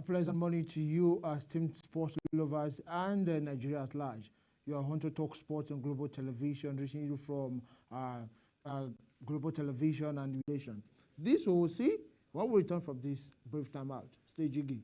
pleasant morning to you, esteemed sports lovers and Nigeria at large. You are on to Talk Sports on Global Television, reaching you from Global Television and Relations. This we will see when we return from this brief time out. Stay jiggy.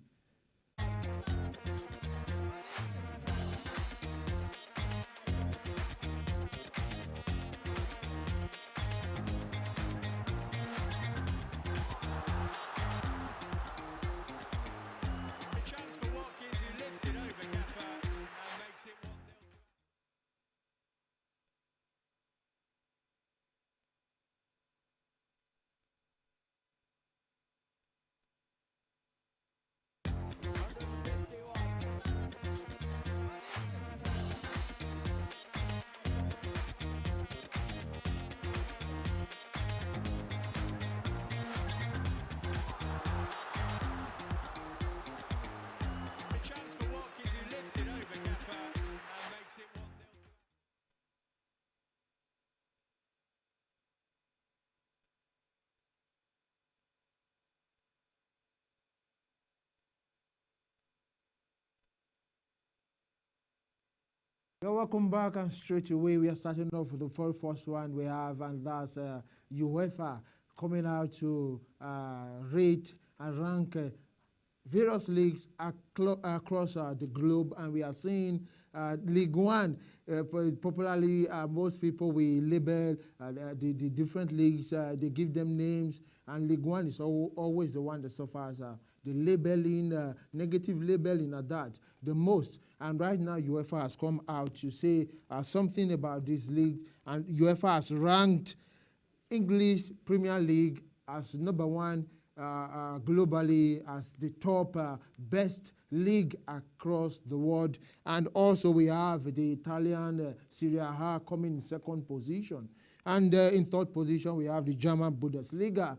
You're welcome back, and straight away we are starting off with the very first one we have, and that's UEFA coming out to rate and rank various leagues across the globe, and we are seeing League One. Popularly, most people will label the different leagues. They give them names, and League One is always the one that suffers the labeling, negative labeling at that the most. And right now, UEFA has come out to say something about this league, and UEFA has ranked English Premier League as number one globally, as the top best league across the world. And also we have the Italian Serie A coming in second position. And in third position, we have the German Bundesliga.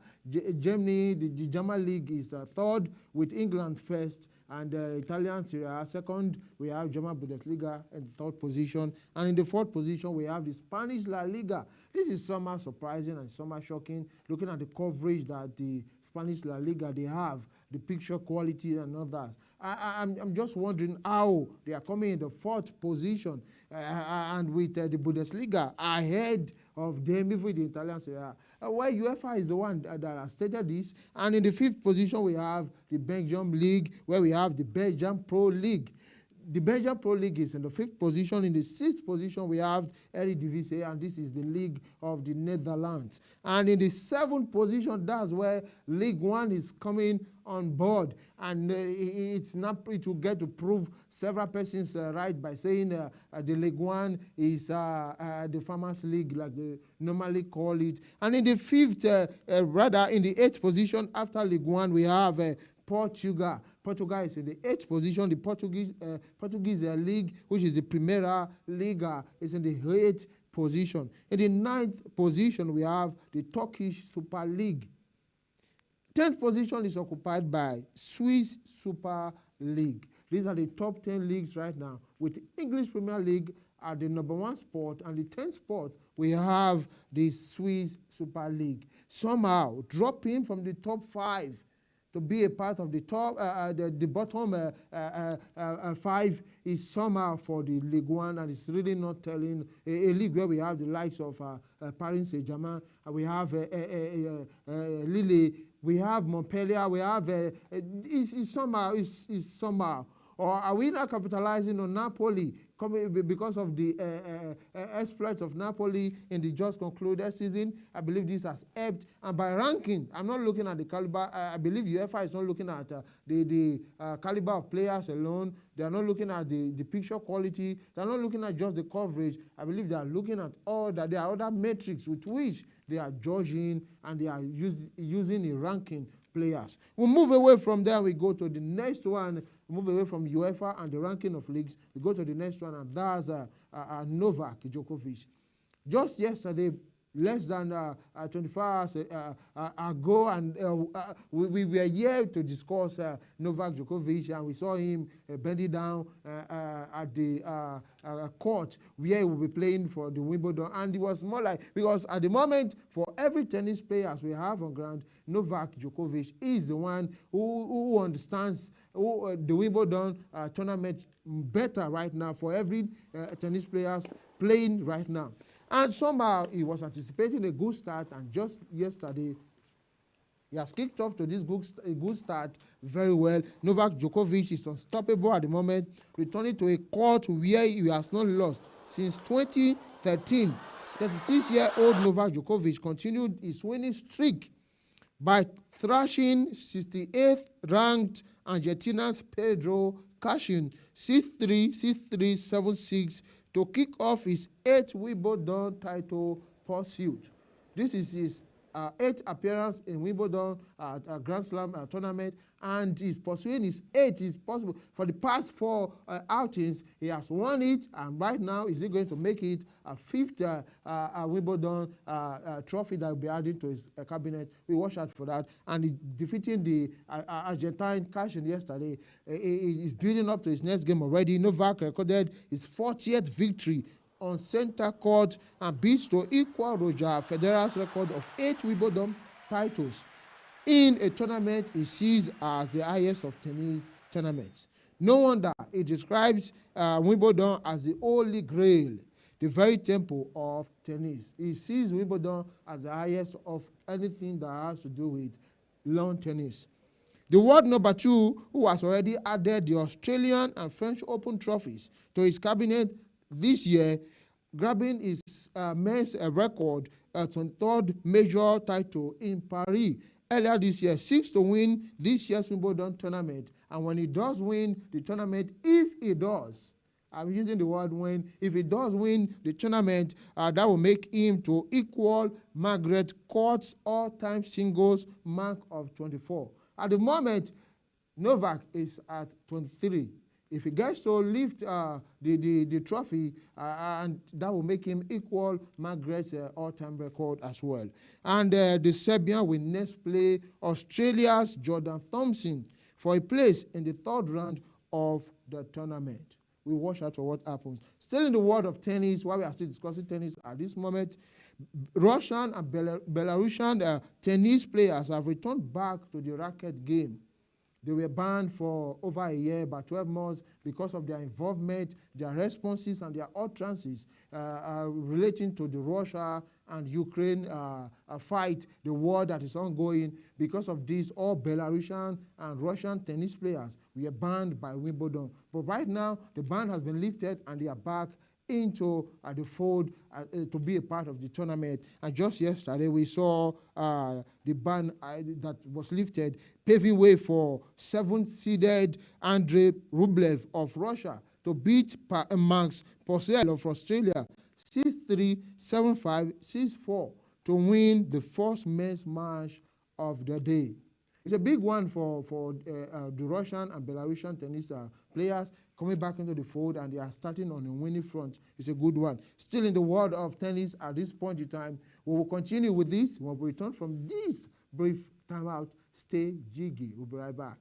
Germany, the German league is third, with England first, and Italian Serie A second. We have German Bundesliga in the third position. And in the fourth position, we have the Spanish La Liga. This is somehow surprising and somehow shocking, looking at the coverage that the Spanish La Liga, they have, the picture quality and all that. I'm just wondering how they are coming in the fourth position and with the Bundesliga ahead of them, even the Italian Serie A. Why UEFA is the one that has stated this. And in the fifth position, we have the Belgium League, where we have the Belgium Pro League. The Belgian Pro League is in the fifth position. In the sixth position, we have Eredivisie, and this is the league of the Netherlands. And in the seventh position, that's where League One is coming on board. And it will get to prove several persons right by saying the League One is the Farmers League, like they normally call it. And in the fifth, in the eighth position after League One, we have Portugal. Portugal is in the eighth position. The Portuguese league, which is the Primeira Liga, is in the eighth position. In the ninth position, we have the Turkish Super League. 10th position is occupied by Swiss Super League. These are the top 10 leagues right now, with the English Premier League at the number one spot, and the 10th spot, we have the Swiss Super League. Somehow dropping from the top 5 to be a part of the top, the bottom 5 is somehow for the League One, and it's really not telling. A league where we have the likes of Paris Saint-Germain, we have Lille, we have Montpellier, we have it's somehow. Or are we not capitalizing on Napoli because of the exploits of Napoli in the just concluded season? I believe this has helped. And by ranking, I'm not looking at the caliber. I believe UEFA is not looking at the caliber of players alone. They are not looking at the picture quality. They are not looking at just the coverage. I believe they are looking at all that. There are other metrics with which they are judging, and they are using the ranking players. We'll move away from there. We go to the next one. We move away from UEFA and the ranking of leagues. We go to the next one, and that's Novak Djokovic. Just yesterday, less than 24 hours ago, and we were here to discuss Novak Djokovic, and we saw him bending down at the court where he will be playing for the Wimbledon. And it was more like, because at the moment, for every tennis players we have on ground, Novak Djokovic is the one who understands the Wimbledon tournament better right now for every tennis players playing right now. And somehow he was anticipating a good start, and just yesterday he has kicked off to this good start very well. Novak Djokovic is unstoppable at the moment, returning to a court where he has not lost since 2013. 36-year-old Novak Djokovic continued his winning streak by thrashing 68th ranked Argentina's Pedro Cachin 6-3, 6-3, 7-6 to kick off his 8th Wimbledon title pursuit. This is his 8th appearance in Wimbledon Grand Slam tournament, and he's pursuing his 8th. Is possible for the past 4 outings he has won it, and right now is he going to make it a 5th Wimbledon trophy that will be added to his cabinet. We watch out for that, and defeating the Argentine Cachin yesterday. He's building up to his next game already. Novak recorded his 40th victory on center court and beats to equal Roger Federer's record of 8 Wimbledon titles in a tournament he sees as the highest of tennis tournaments. No wonder he describes Wimbledon as the holy grail, the very temple of tennis. He sees Wimbledon as the highest of anything that has to do with lawn tennis. The world number 2, who has already added the Australian and French Open trophies to his cabinet this year, grabbing his men's record 23rd major title in Paris earlier this year, seeks to win this year's Wimbledon tournament. And when he does win the tournament, if he does, I'm using the word when, if he does win the tournament, that will make him to equal Margaret Court's all-time singles mark of 24. At the moment, Novak is at 23. If he gets to lift the trophy, and that will make him equal Margaret's all-time record as well. And the Serbian will next play Australia's Jordan Thompson for a place in the 3rd round of the tournament. We watch out for what happens. Still in the world of tennis, while we are still discussing tennis at this moment, Russian and Belarusian tennis players have returned back to the racket game. They were banned for over a year, about 12 months, because of their involvement, their responses, and their utterances relating to the Russia and Ukraine fight, the war that is ongoing. Because of this, all Belarusian and Russian tennis players were banned by Wimbledon. But right now, the ban has been lifted, and they are back into the fold to be a part of the tournament. And just yesterday, we saw the ban that was lifted, paving way for 7th-seeded Andrei Rublev of Russia to beat Max Purcell of Australia 6-3, 7-5, 6-4 to win the first men's match of the day. It's a big one for the Russian and Belarusian tennis players coming back into the fold, and they are starting on a winning front. It's a good one. Still in the world of tennis at this point in time, we will continue with this when we return from this brief timeout. Stay jiggy. We'll be right back.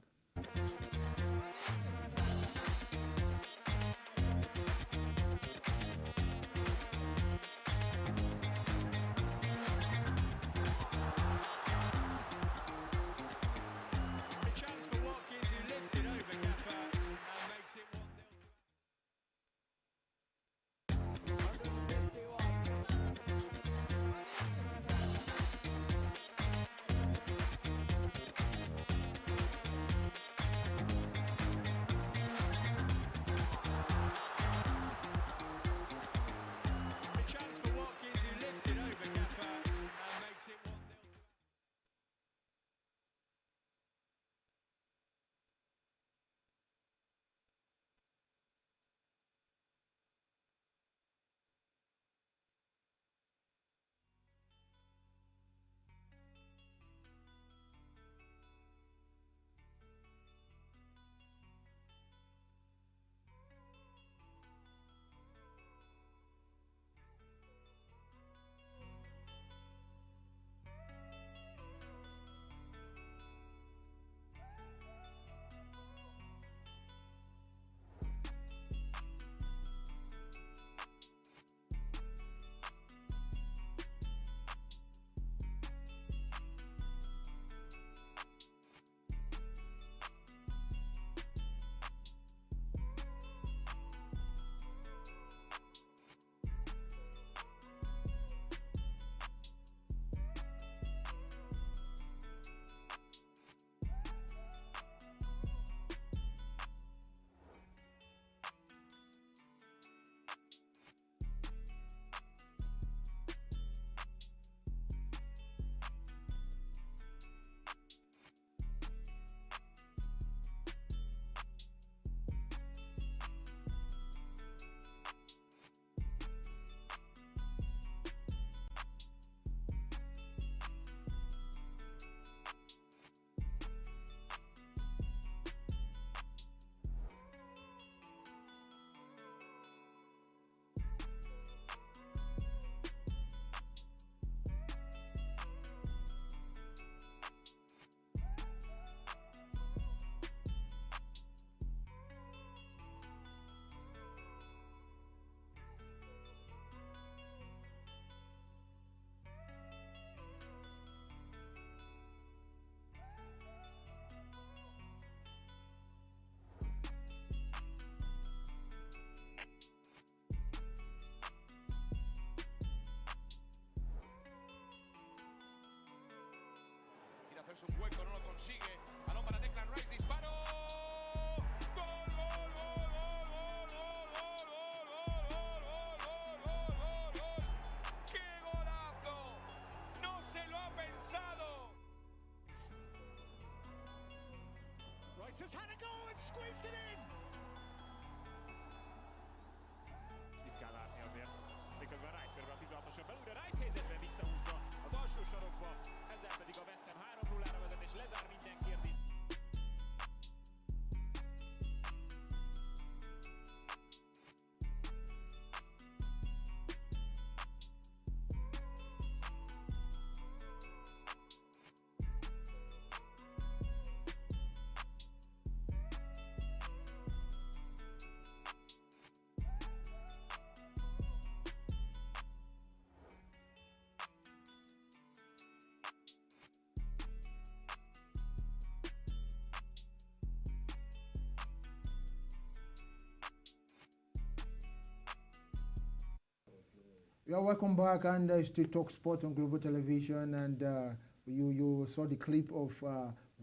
You're welcome back, and still talk sport on Global Television, and you saw the clip of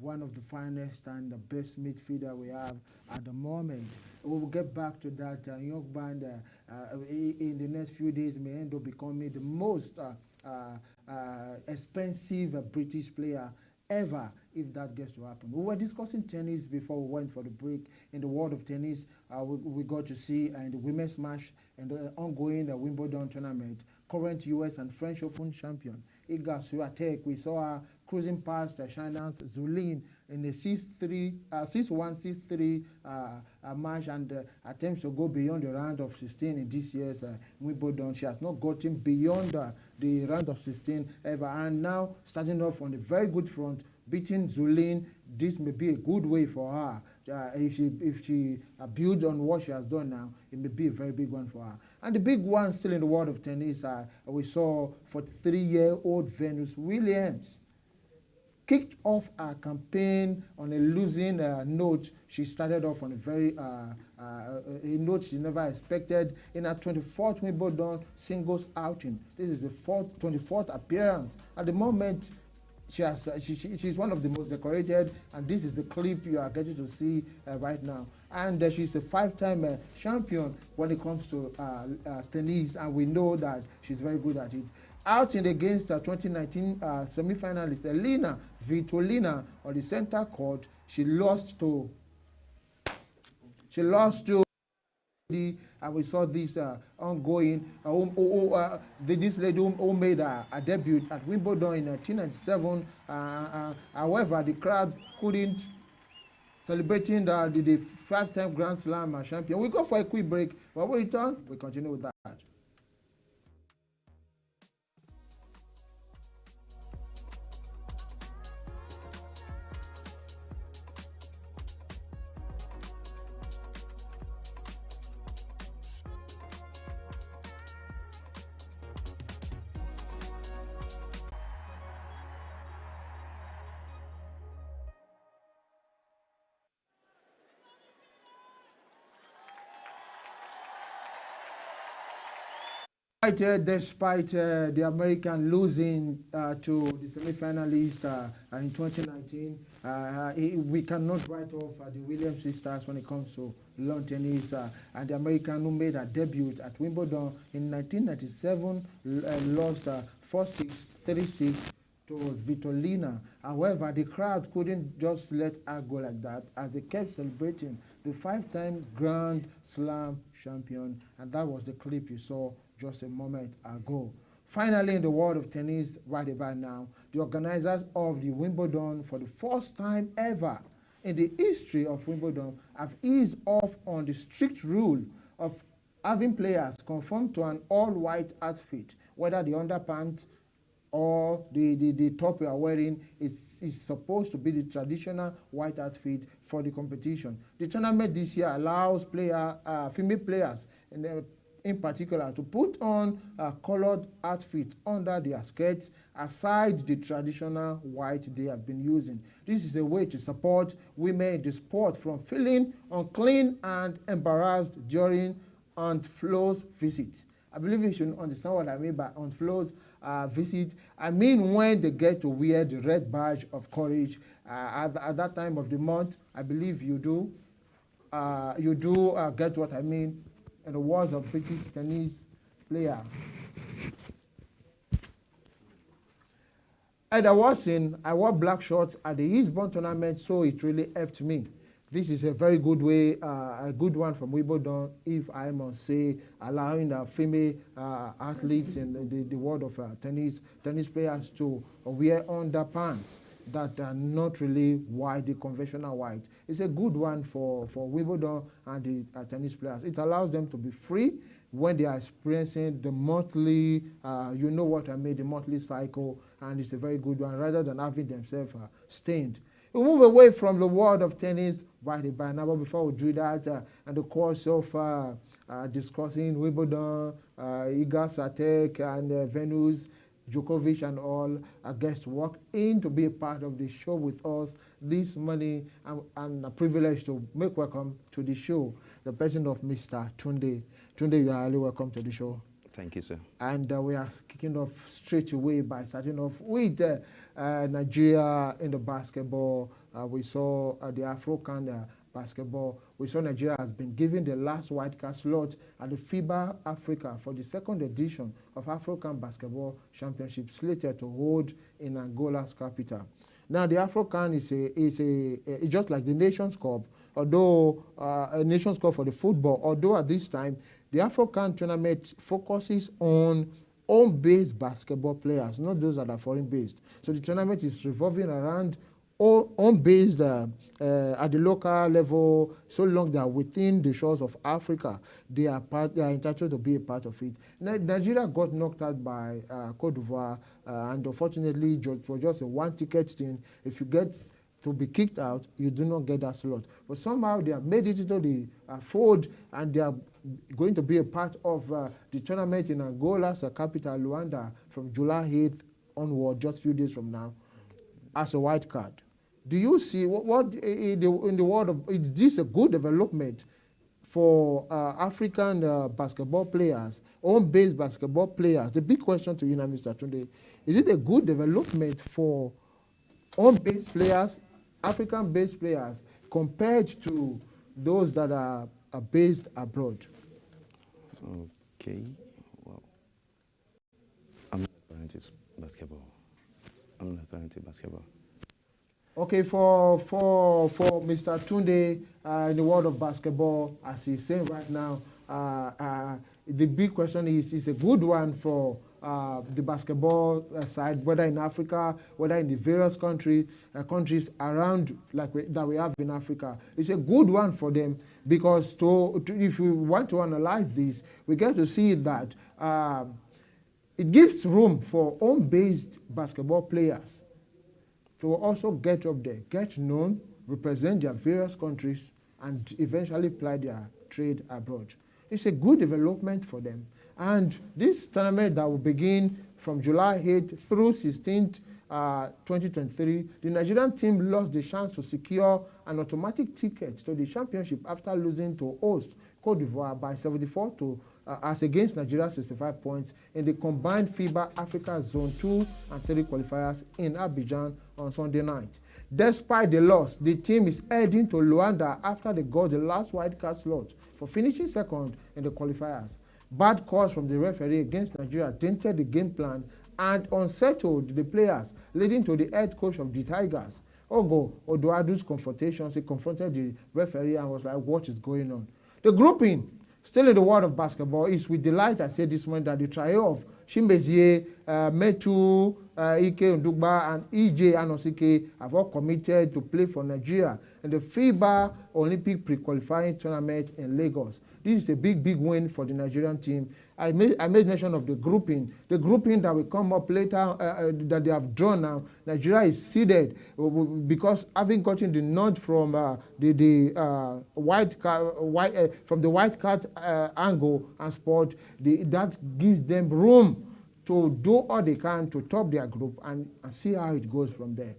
one of the finest and the best midfielder we have at the moment. We will get back to that. Young band in the next few days may end up becoming the most expensive British player ever, if that gets to happen. We were discussing tennis before we went for the break. In the world of tennis, we got to see in the women's match and the ongoing Wimbledon tournament, current US and French Open champion Iga Swiatek. We saw her cruising past China's Zhu in a 6-1, 6-3 match, and attempts to go beyond the round of 16 in this year's Wimbledon. She has not gotten beyond the round of 16 ever, and now starting off on a very good front, beating Zhu. This may be a good way for her. If she builds on what she has done now, it may be a very big one for her. And the big one still in the world of tennis, we saw 43-year-old Venus Williams kicked off her campaign on a losing note. She started off on a very a note she never expected in her 24th Wimbledon singles outing. This is the 24th appearance. At the moment, she's one of the most decorated, and this is the clip you are getting to see right now. And she's a 5-time champion when it comes to tennis, and we know that she's very good at it. Outing against 2019 semi-finalist Elina Svitolina on the center court, she lost to and we saw this ongoing. This lady who made a debut at Wimbledon in 1997. However, the crowd couldn't celebrating the 5-time Grand Slam champion. We go for a quick break. When we return, we continue with that. Despite the American losing to the semi-finalist in 2019, we cannot write off the Williams sisters when it comes to lawn tennis. And the American who made her debut at Wimbledon in 1997 lost 4-6, 3-6 to Svitolina. However, the crowd couldn't just let her go like that, as they kept celebrating the 5-time Grand Slam champion, and that was the clip you saw just a moment ago. Finally, in the world of tennis, right about now, the organizers of the Wimbledon, for the first time ever in the history of Wimbledon, have eased off on the strict rule of having players conform to an all-white outfit, whether the underpants or the top you are wearing is supposed to be the traditional white outfit for the competition. The tournament this year allows female players in particular to put on a colored outfit under their skirts aside the traditional white they have been using. This is a way to support women in the sport from feeling unclean and embarrassed during Aunt Flo's visit. I believe you should understand what I mean by Aunt Flo's visit. I mean when they get to wear the red badge of courage at that time of the month. I believe you do. Get what I mean. In the words of British tennis player. And I wore black shorts at the Eastbourne tournament, so it really helped me. This is a very good way, a good one from Wimbledon, if I must say, allowing female athletes in the world of tennis players to wear underpants that are not really white, the conventional white. It's a good one for Wimbledon and the tennis players. It allows them to be free when they are experiencing the monthly, you know what I mean, the monthly cycle, and it's a very good one, rather than having themselves stained. We move away from the world of tennis right by now, but before we do that, and the course of discussing Wimbledon, Iga Swiatek, and Venus Djokovic and all our guests walked in to be a part of the show with us this morning, and a privilege to make welcome to the show the person of Mr. Tunde. Tunde, you are highly welcome to the show. Thank you, sir. And we are kicking off straight away by starting off with Nigeria in the basketball. We saw the Afro-Can basketball. We saw Nigeria has been given the last wildcard slot at the FIBA Africa for the second edition of Afro-Can Basketball Championship, slated to hold in Angola's capital. Now, the Afro-Can is just like the Nations Cup, although a Nations Cup for the football, although at this time, the Afro-Can tournament focuses on home-based basketball players, not those that are foreign-based. So the tournament is revolving around home-based at the local level. So long they are within the shores of Africa, they are entitled to be a part of it. Nigeria got knocked out by Cote d'Ivoire, and unfortunately, it was just a one-ticket thing. If you get to be kicked out, you do not get that slot. But somehow they have made it into the fold, and they are going to be a part of the tournament in Angola's capital, Luanda, from July 8th onward, just a few days from now, as a white card. Do you see what in the world of, is this a good development for African basketball players, home-based basketball players? The big question to you now, Mr. Tunde, is it a good development for home-based players, African-based players, compared to those that are based abroad? Okay, well, I'm not current in basketball. I'm not current in basketball. Okay, for Mr. Tunde, in the world of basketball, as he's saying right now, the big question is a good one for the basketball side, whether in Africa, whether in the various countries around that we have in Africa. It's a good one for them because if we want to analyze this, we get to see that it gives room for home-based basketball players to also get up there, get known, represent their various countries, and eventually ply their trade abroad. It's a good development for them. And this tournament that will begin from July 8th through 16th, 2023, the Nigerian team lost the chance to secure an automatic ticket to the championship after losing to host Cote d'Ivoire by 74 to as against Nigeria's 65 points in the combined FIBA Africa Zone 2 and 3 qualifiers in Abidjan on Sunday night. Despite the loss, the team is heading to Luanda after they got the last wildcard slot for finishing second in the qualifiers. Bad calls from the referee against Nigeria dented the game plan and unsettled the players, leading to the head coach of the Tigers, Ogo Oduadu's confrontations. He confronted the referee and was like, what is going on? The grouping, still in the world of basketball, is with delight I say this morning that the trio of Chimbezie, Metu, Ike Ndugba, and EJ Anosike have all committed to play for Nigeria in the FIBA Olympic pre-qualifying tournament in Lagos. This is a big, big win for the Nigerian team. I made mention of the grouping that will come up later that they have drawn now. Nigeria is seeded because having gotten the nod from the white card angle and sport, that gives them room to do all they can to top their group and see how it goes from there.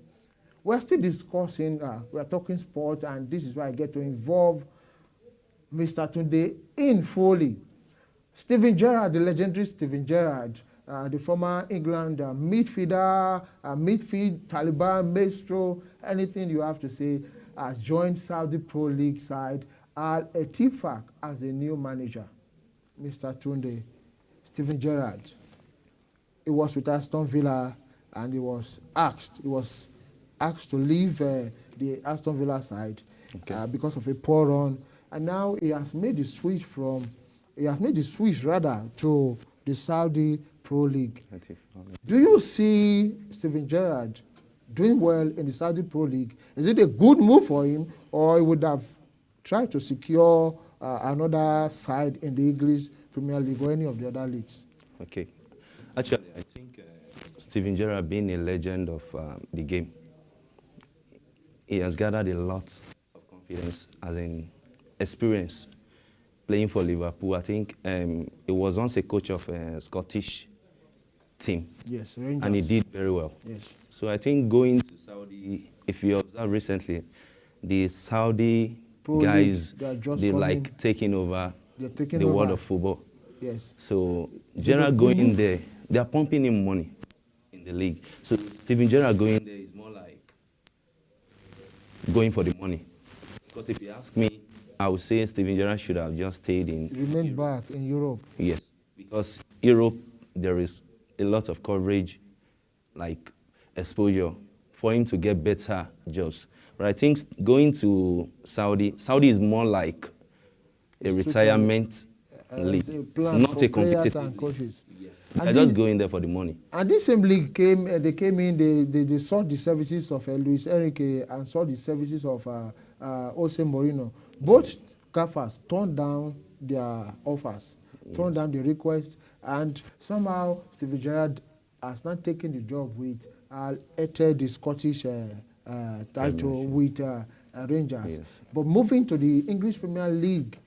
We're still discussing, we're talking sport, and this is why I get to involve Mr. Tunde in fully. Steven Gerrard, the legendary Steven Gerrard, the former England midfielder, midfield, Taliban, maestro, anything you have to say, has joined Saudi Pro League side Al Ettifaq as a new manager. Mr. Tunde, Steven Gerrard, he was with Aston Villa and he was asked to leave the Aston Villa side because of a poor run. And now he has made the switch to the Saudi Pro League. Do you see Steven Gerrard doing well in the Saudi Pro League? Is it a good move for him, or he would have tried to secure another side in the English Premier League or any of the other leagues? Okay. Actually, I think Steven Gerrard, being a legend of the game, he has gathered a lot of confidence, as in experience playing for Liverpool. I think he was once a coach of a Scottish team. Yes, Rangers. And he did very well. Yes. So I think going to Saudi, if you observe recently, the Saudi guys, they like taking over the world of football. Yes. So Gerrard going there, they are pumping him money in the league. So Steven Gerrard going there is more like going for the money. Because if you ask me, I would say Steven Gerrard should have just stayed in. Remain back in Europe. Yes, because Europe, there is a lot of coverage, like exposure, for him to get better jobs. But I think going to Saudi is more like a retirement league, not a competitive and coaches. Yes. They're just going there for the money. And this same league came, they came in, they saw the services of Luis Enrique and saw the services of Jose Mourinho. Both gaffers turned down their offers, turned down the request, and somehow Steven Gerrard has not taken the job with the Scottish title with Rangers. Yes. But moving to the English Premier League,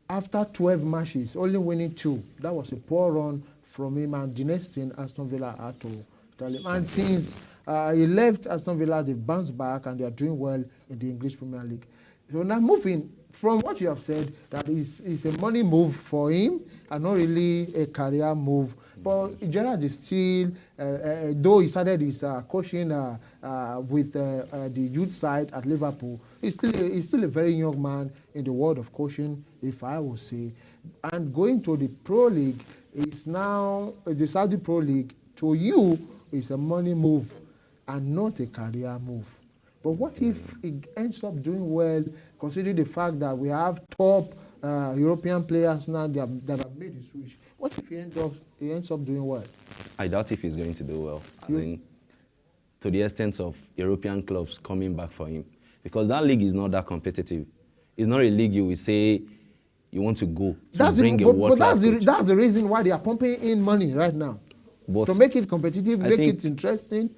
after 12 matches, only winning 2. That was a poor run from him, and the next thing Aston Villa had to tell him. And since he left Aston Villa, they've bounced back and they are doing well in the English Premier League. So now moving from what you have said, that is a money move for him and not really a career move. But Gerrard is still, though he started his coaching with the youth side at Liverpool, he's still a very young man in the world of coaching, if I would say. And going to the Pro League is now, the Saudi Pro League, to you, is a money move and not a career move. But what if he ends up doing well, considering the fact that we have top European players now that have made the switch? What if he ends up doing well? I doubt if he's going to do well. I mean, to the extent of European clubs coming back for him. Because that league is not that competitive. It's not a league you will say you want to go to bring a world-class coach. That's the reason why they are pumping in money right now. But to make it competitive, make it interesting.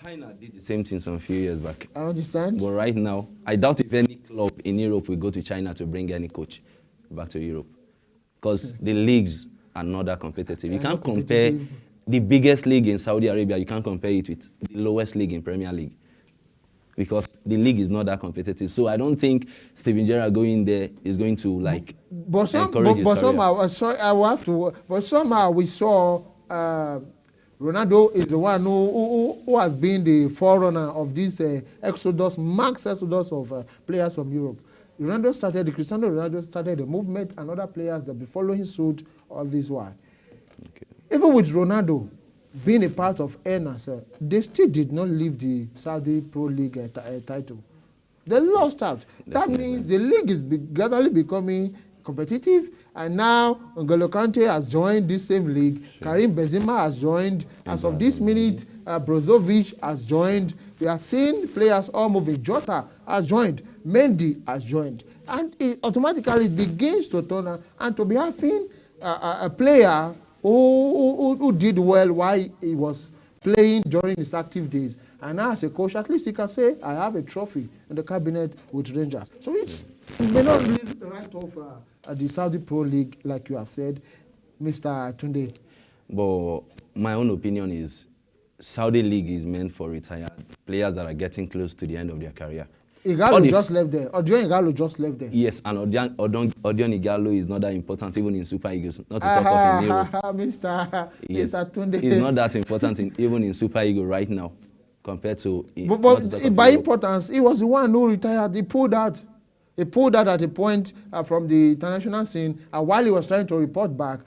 China did the same thing some few years back. I understand. But right now, I doubt if any club in Europe will go to China to bring any coach back to Europe. Because the leagues are not that competitive. You can't compare the biggest league in Saudi Arabia, you can't compare it with the lowest league in Premier League. Because the league is not that competitive. So I don't think Steven Gerrard going there is going to like encourage his career. Somehow we saw Ronaldo is the one who has been the forerunner of this mass exodus of players from Europe. Cristiano Ronaldo started the movement, and other players that be following suit all this while. Okay. Even with Ronaldo being a part of El Nassr, they still did not leave the Saudi Pro League title. They lost out. That means the league is gradually becoming competitive, and now N'Golo Kante has joined this same league. Sure. Karim Benzema has joined. As of this minute, Brozovic has joined. We are seeing players all moving. Jota has joined. Mendy has joined. And it automatically begins to turn on. And to be having a player who did well while he was playing during his active days, and now as a coach, at least he can say, I have a trophy in the cabinet with Rangers. So it may not leave right off the Saudi Pro League, like you have said, Mr. Tunde. But my own opinion is Saudi League is meant for retired players that are getting close to the end of their career. Igalo just left there. Odion Igalo just left there. Yes, and Odion Igalo is not that important even in Super Eagles. Not to talk of in Europe. Mr. Tunde. He's not that important even in Super Eagles right now compared to... But by importance, he was the one who retired. He pulled out. He pulled out at a point from the international scene, and while he was trying to report back,